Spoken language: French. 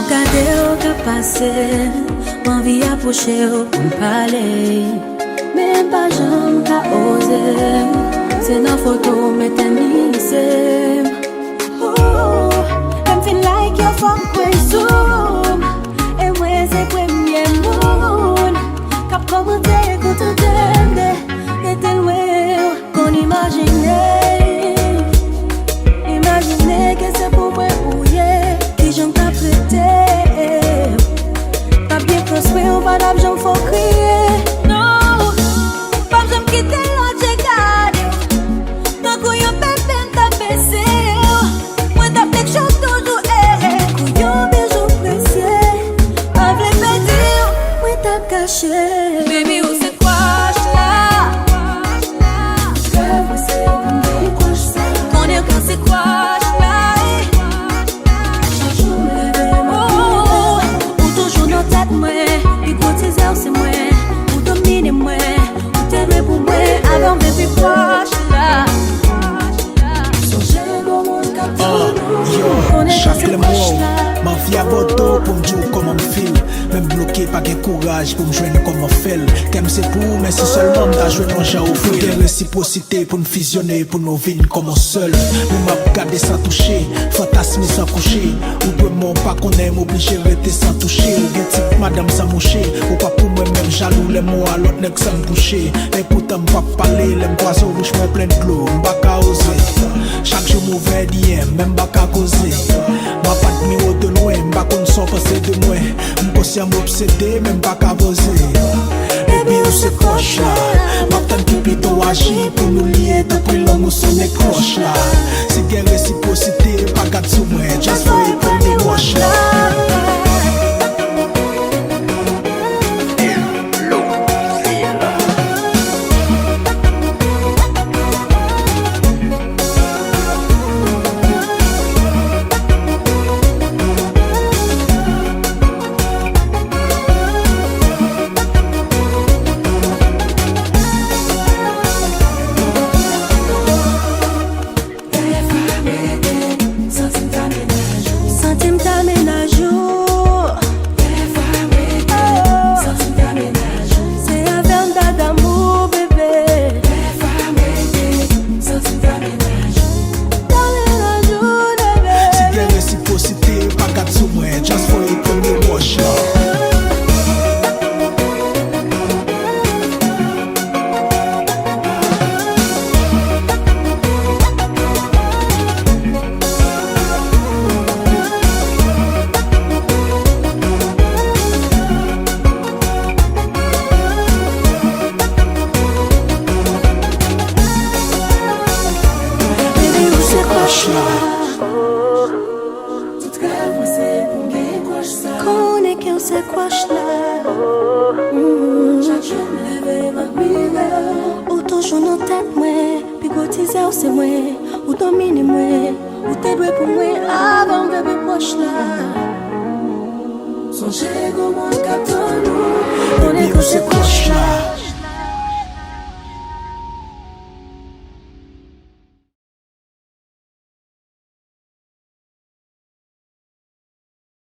M'en gade ou ka pase, m'envie approcher ou pour parler. Même pas j'en ka ose, c'est dans photo mais t'es misé. Oh, I'm feel like you're from Zoom. Et moi c'est premier monde. Cap commenté, écoute t'aimer. Et t'es loin, qu'on imaginait. Imaginez que c'est pour moi bouiller. Qui j'en t'a prêté. Pas bien construit, on va d'argent, faut crier. Non, pas besoin de quitter l'autre, j'ai gardé. Tant qu'on y a bébé, t'as baissé. Moi t'as fait chose toujours, couillon, bijou précieux. Avec mes dire, moi t'as caché. Baby, où c'est quoi, là? Connais que c'est quoi, là? Ou toujours dans tête, moi. Puis gros teaser, c'est moi. Ou domine, moi. Ou t'es loin pour moi. Avant, baby, proche, là. Chaque le mot, ma vie à votre pour me dire comment me feel. Même bloqué, pas de courage pour me joindre comme on fait. Qu'aime c'est pour, mais si seulement m'ta joindre un genre au feu. De réciprocité pour nous fusionner, pour nous vivre comme un seul. Nous m'a gardé sans toucher, fantasmer sans coucher. Ou vraiment pas qu'on aime, obligé de rester sans toucher. Ou bien type madame sans moucher. Ou pas pour moi-même jaloux, les mots à l'autre nègre sans me toucher. Et pourtant m'pas parler, les m'poisons bouche me plein de l'eau. M'pas qu'à oser. Chaque jour mauvais d'hier, même pas qu'à causer. Ma patte mi haut de loin, m'pas qu'on s'en passe de moi. M'pensé à m'obséder, même pas qu'à poser. Baby, où c'est croche là? M'attends qui plutôt agit pour nous lier depuis l'homme où son écroche là. C'est guerre réciprocité, pas garde sous moi. Just for it, pour me wash là. Connais que c'est quoi là? Chaque jour me lève ma mire. Ou toujours dans tête moi. Puis gros teaser c'est moi. Ou domine moi. Ou t'es doué pour moi. Avant bébé proche là. Songez comment capte nous. Connais que c'est quoi là?